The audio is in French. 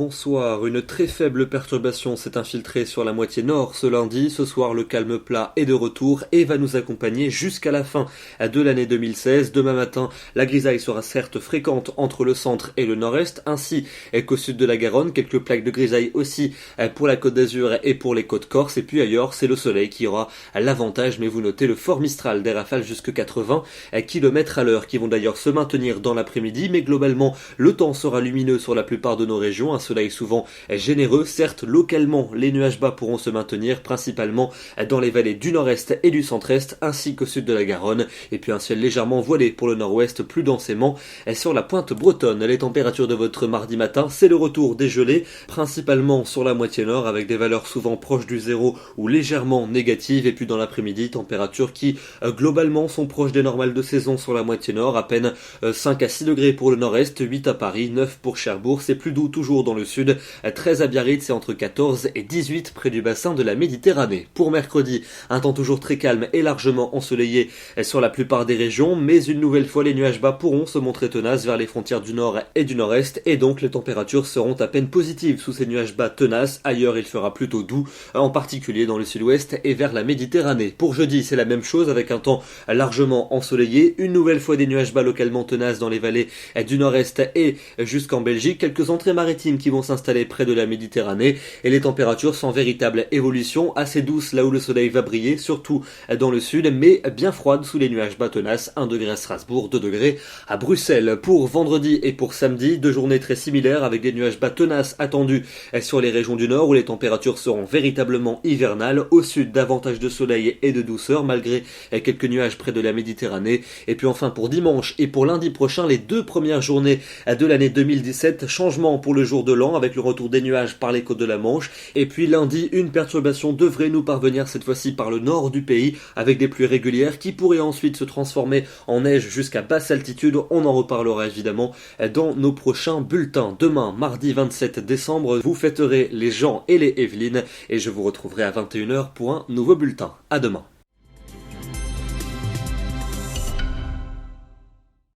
Bonsoir, une très faible perturbation s'est infiltrée sur la moitié nord ce lundi. Ce soir, le calme plat est de retour et va nous accompagner jusqu'à la fin de l'année 2016. Demain matin, la grisaille sera certes fréquente entre le centre et le nord-est, ainsi qu'au sud de la Garonne. Quelques plaques de grisaille aussi pour la Côte d'Azur et pour les côtes corse. Et puis ailleurs, c'est le soleil qui aura l'avantage, mais vous notez le fort Mistral, des rafales jusqu'à 80 km à l'heure qui vont d'ailleurs se maintenir dans l'après-midi. Mais globalement, le temps sera lumineux sur la plupart de nos régions. Un soleil souvent généreux. Certes, localement, les nuages bas pourront se maintenir, principalement dans les vallées du nord-est et du centre-est, ainsi qu'au sud de la Garonne. Et puis un ciel légèrement voilé pour le nord-ouest, plus densément sur la pointe bretonne. Les températures de votre mardi matin, c'est le retour des gelées, principalement sur la moitié nord, avec des valeurs souvent proches du zéro ou légèrement négatives. Et puis dans l'après-midi, températures qui globalement sont proches des normales de saison sur la moitié nord, à peine 5 à 6 degrés pour le nord-est, 8 à Paris, 9 pour Cherbourg. C'est plus doux toujours dans le sud, 13 à Biarritz et entre 14 et 18 près du bassin de la Méditerranée. Pour mercredi, un temps toujours très calme et largement ensoleillé sur la plupart des régions, mais une nouvelle fois les nuages bas pourront se montrer tenaces vers les frontières du nord et du nord-est, et donc les températures seront à peine positives sous ces nuages bas tenaces. Ailleurs il fera plutôt doux, en particulier dans le sud-ouest et vers la Méditerranée. Pour jeudi, c'est la même chose avec un temps largement ensoleillé, une nouvelle fois des nuages bas localement tenaces dans les vallées du nord-est et jusqu'en Belgique, quelques entrées maritimes qui vont s'installer près de la Méditerranée, et les températures sans véritable évolution, assez douces là où le soleil va briller, surtout dans le sud, mais bien froides sous les nuages bas tenaces, 1 degré à Strasbourg, 2 degrés à Bruxelles. Pour vendredi et pour samedi, deux journées très similaires avec des nuages bas tenaces attendus sur les régions du nord où les températures seront véritablement hivernales, au sud davantage de soleil et de douceur malgré quelques nuages près de la Méditerranée. Et puis enfin pour dimanche et pour lundi prochain, les deux premières journées de l'année 2017, changement pour le jour de l'an avec le retour des nuages par les côtes de la Manche. Et puis lundi, une perturbation devrait nous parvenir cette fois-ci par le nord du pays avec des pluies régulières qui pourraient ensuite se transformer en neige jusqu'à basse altitude. On en reparlera évidemment dans nos prochains bulletins. Demain, mardi 27 décembre, vous fêterez les Jean et les Évelyne et je vous retrouverai à 21h pour un nouveau bulletin. À demain.